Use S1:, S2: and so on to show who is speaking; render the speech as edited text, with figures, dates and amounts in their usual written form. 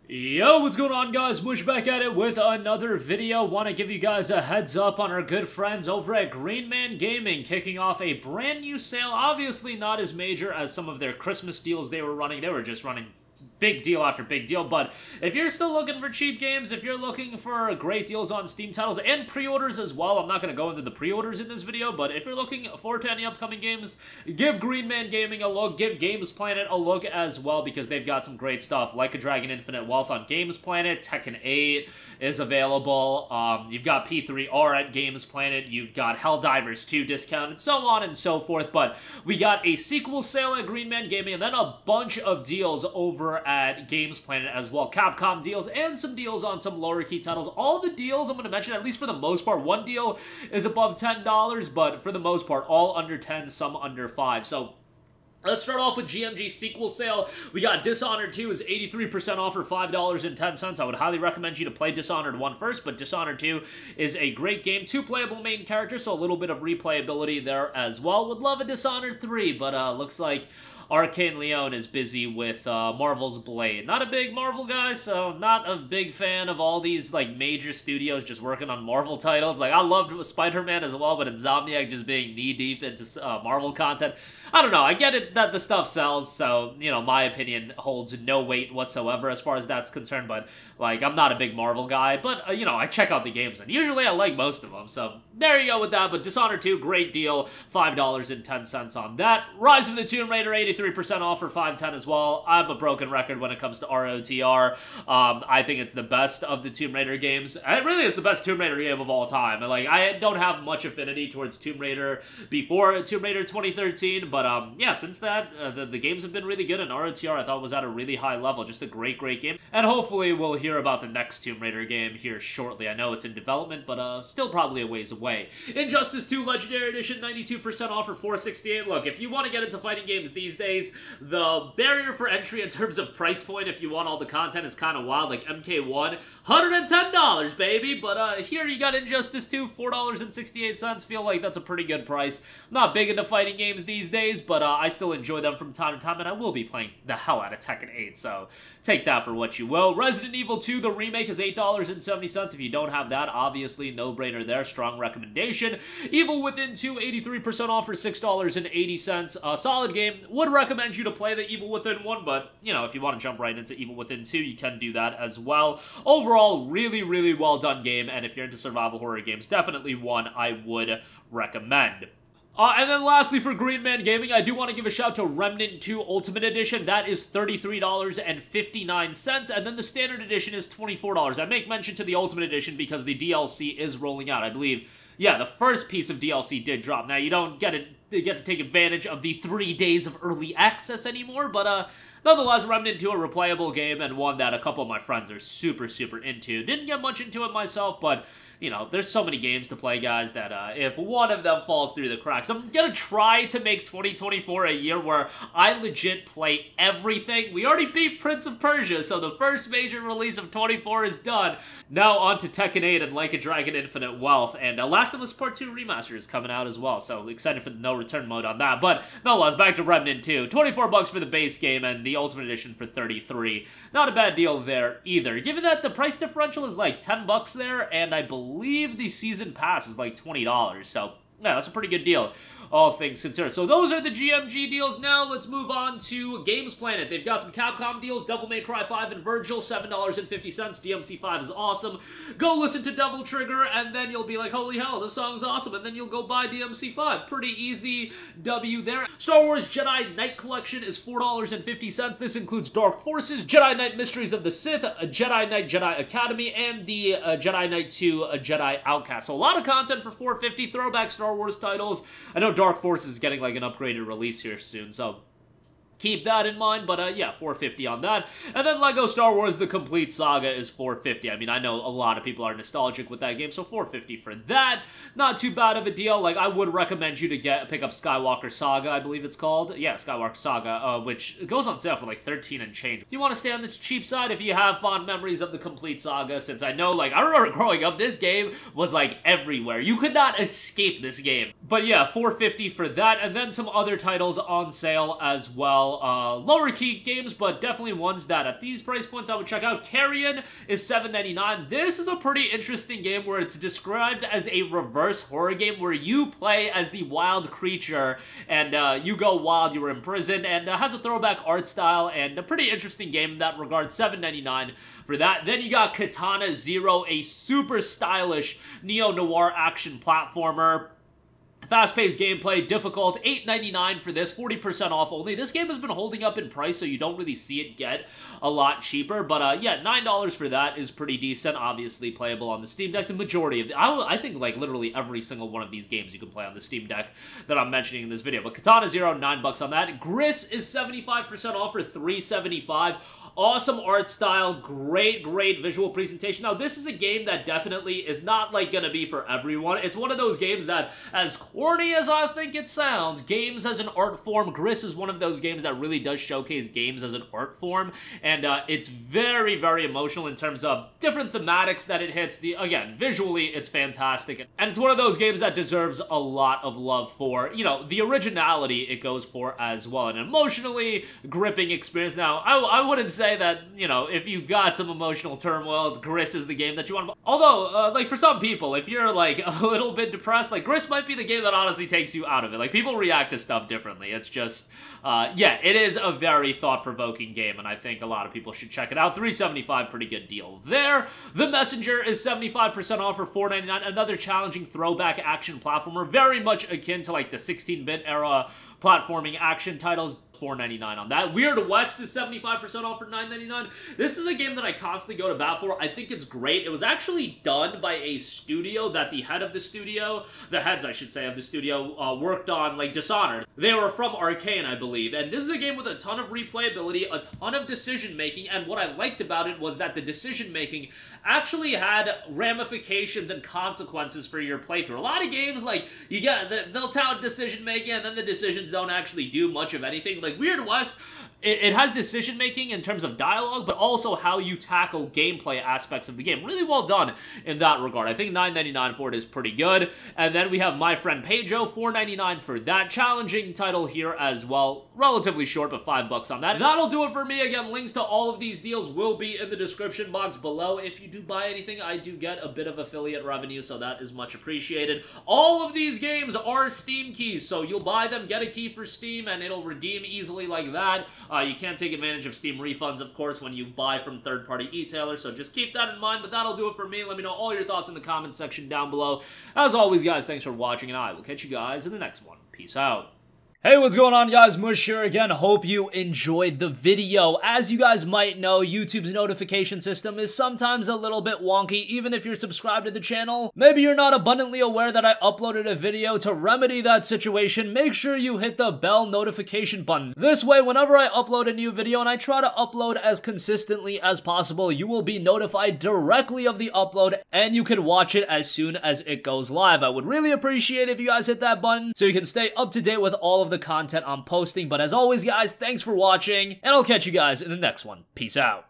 S1: Yo, what's going on, guys? Mush back at it with another video. Want to give you guys a heads up on our good friends over at Green Man Gaming kicking off a brand new sale. Obviously not as major as some of their Christmas deals they were running. They were just running big deal after big deal, but if you're still looking for cheap games, if you're looking for great deals on Steam titles and pre-orders as well, I'm not going to go into the pre-orders in this video, but if you're looking forward to any upcoming games, give Green Man Gaming a look, give Games Planet a look as well, because they've got some great stuff, like a Dragon Infinite Wealth on Games Planet, Tekken 8 is available, you've got P3R at Games Planet, you've got Helldivers 2 discount, and so on and so forth, but we got a sequel sale at Green Man Gaming, and then a bunch of deals over at Games Planet as well. Capcom deals and some deals on some lower key titles. All the deals I'm going to mention, at least for the most part, one deal is above $10, but for the most part, all under 10, some under 5. So let's start off with GMG sequel sale. We got Dishonored 2 is 83% off for $5.10. I would highly recommend you to play Dishonored 1 first, but Dishonored 2 is a great game. 2 playable main characters, so a little bit of replayability there as well. Would love a Dishonored 3, but looks like Arcane Leon is busy with Marvel's Blade. Not a big Marvel guy, so not a big fan of all these like major studios just working on Marvel titles. Like, I loved Spider-Man as well, but Insomniac just being knee-deep into Marvel content. I don't know, I get it that the stuff sells, so, you know, my opinion holds no weight whatsoever as far as that's concerned, but, like, I'm not a big Marvel guy, but, you know, I check out the games, and usually I like most of them, so there you go with that. But Dishonored 2, great deal, $5.10 on that. Rise of the Tomb Raider, 83% off for $5.10 as well. I'm a broken record when it comes to ROTR. I think it's the best of the Tomb Raider games. It really is the best Tomb Raider game of all time. And, like, I don't have much affinity towards Tomb Raider before Tomb Raider 2013, but yeah, since that, the games have been really good, and ROTR I thought was at a really high level. Just a great game. And hopefully we'll hear about the next Tomb Raider game here shortly. I know it's in development, but still probably a ways away. Injustice 2 Legendary Edition, 92% off for $4.68. Look, if you want to get into fighting games these days, the barrier for entry in terms of price point, if you want all the content, is kind of wild. Like MK1, $110, baby. But here you got Injustice 2, $4.68. Feel like that's a pretty good price. I'm not big into fighting games these days, but I still enjoy them from time to time, and I will be playing the hell out of Tekken 8, so take that for what you will. Resident Evil 2, the remake, is $8.70. If you don't have that, obviously, no-brainer there. Strong recommendation. Evil Within 2, 83% off for $6.80. A solid game. Would recommend you to play the Evil Within one, but, you know, if you want to jump right into Evil Within 2, you can do that as well. Overall, really, really well done game, and if you're into survival horror games, definitely one I would recommend. And then lastly, for Green Man Gaming, I do want to give a shout to Remnant 2 Ultimate Edition. That is $33.59, and then the Standard Edition is $24. I make mention to the Ultimate Edition because the DLC is rolling out, I believe. Yeah, the first piece of DLC did drop. Now, you don't get to take advantage of the 3 days of early access anymore, but nonetheless, Remnant 2, a replayable game, and one that a couple of my friends are super, super into. Didn't get much into it myself, but, you know, there's so many games to play, guys, that if one of them falls through the cracks, I'm gonna try to make 2024 a year where I legit play everything. We already beat Prince of Persia, so the first major release of 24 is done. Now on to Tekken 8 and Like a Dragon Infinite Wealth, and Last of Us Part 2 Remaster is coming out as well, so excited for the no return mode on that. But nonetheless, back to Remnant 2. 24 bucks for the base game, and the Ultimate Edition for 33. Not a bad deal there either, given that the price differential is like 10 bucks there, and I believe the season pass is like $20, so yeah, that's a pretty good deal, all things considered. So those are the GMG deals. Now let's move on to Games Planet. They've got some Capcom deals. Devil May Cry 5 and Vergil, $7.50. DMC 5 is awesome. Go listen to Devil Trigger, and then you'll be like, holy hell, this song's awesome, and then you'll go buy DMC 5. Pretty easy W there. Star Wars Jedi Knight Collection is $4.50. This includes Dark Forces, Jedi Knight Mysteries of the Sith, Jedi Knight Jedi Academy, and the Jedi Knight 2 Jedi Outcast. So a lot of content for $4.50. Throwback Star Wars titles. I know Dark Forces is getting like an upgraded release here soon, so keep that in mind, but yeah, $4.50 on that. And then Lego Star Wars The Complete Saga is $4.50. I mean, I know a lot of people are nostalgic with that game, so $4.50 for that. Not too bad of a deal. Like, I would recommend you to pick up Skywalker Saga, I believe it's called. Yeah, Skywalker Saga, which goes on sale for like $13 and change. Do you want to stay on the cheap side if you have fond memories of The Complete Saga? Since I know, like, I remember growing up, this game was like everywhere. You could not escape this game. But yeah, $4.50 for that, and then some other titles on sale as well. well. Lower key games, but definitely ones that at these price points I would check out. CARRION is $7.99. This is a pretty interesting game where it's described as a reverse horror game where you play as the wild creature and you go wild, you were imprisoned, and has a throwback art style and a pretty interesting game in that regard. $7.99 for that. Then you got Katana ZERO, a super stylish neo-noir action platformer. Fast-paced gameplay, difficult, $8.99 for this, 40% off only. This game has been holding up in price, so you don't really see it get a lot cheaper. But yeah, $9 for that is pretty decent. Obviously playable on the Steam Deck. The majority of I think like literally every single one of these games you can play on the Steam Deck that I'm mentioning in this video. But Katana ZERO, $9 on that. GRIS is 75% off for $3.75. Awesome art style, great visual presentation. Now, this is a game that definitely is not, like, gonna be for everyone. It's one of those games that, as corny as I think it sounds, games as an art form, GRIS is one of those games that really does showcase games as an art form, and it's very emotional in terms of different thematics that it hits. Again, visually, it's fantastic, and it's one of those games that deserves a lot of love for, you know, the originality it goes for as well, an emotionally gripping experience. Now, I wouldn't say that, you know, if you've got some emotional turmoil, GRIS is the game that you want. Although, like, for some people, if you're, like, a little bit depressed, like, GRIS might be the game that honestly takes you out of it. Like, people react to stuff differently. It's just, yeah, it is a very thought-provoking game, and I think a lot of people should check it out. $3.75, pretty good deal there. The Messenger is 75% off for $4.99. Another challenging throwback action platformer, very much akin to, like, the 16-bit era platforming action titles. $4.99 on that. Weird West is 75% off for $9.99. This is a game that I constantly go to bat for. I think it's great. It was actually done by a studio that the head of the studio, the heads, I should say, of the studio, worked on, like, Dishonored. They were from Arcane, I believe, and this is a game with a ton of replayability, a ton of decision-making, and what I liked about it was that the decision-making actually had ramifications and consequences for your playthrough. A lot of games, like, you get, they'll tout decision-making, and then the decisions don't actually do much of anything. Like, Weird West, it has decision-making in terms of dialogue, but also how you tackle gameplay aspects of the game. Really well done in that regard. I think $9.99 for it is pretty good. And then we have My Friend Pedro, $4.99 for that. Challenging title here as well. Relatively short, but $5 on that. That'll do it for me. Again, links to all of these deals will be in the description box below. If you do buy anything, I do get a bit of affiliate revenue, so that is much appreciated. All of these games are Steam keys, so you'll buy them, get a key for Steam, and it'll redeem easily like that. You can't take advantage of Steam refunds, of course, when you buy from third-party e-tailers, so just keep that in mind, but that'll do it for me. Let me know all your thoughts in the comments section down below. As always, guys, thanks for watching, and I will catch you guys in the next one. Peace out. Hey, what's going on, guys? Mush here again. Hope you enjoyed the video. As you guys might know, YouTube's notification system is sometimes a little bit wonky, even if you're subscribed to the channel. Maybe you're not abundantly aware that I uploaded a video. To remedy that situation, make sure you hit the bell notification button. This way, whenever I upload a new video, and I try to upload as consistently as possible, you will be notified directly of the upload, and you can watch it as soon as it goes live. I would really appreciate if you guys hit that button so you can stay up to date with all of the content I'm posting. But as always, guys, thanks for watching, and I'll catch you guys in the next one. Peace out.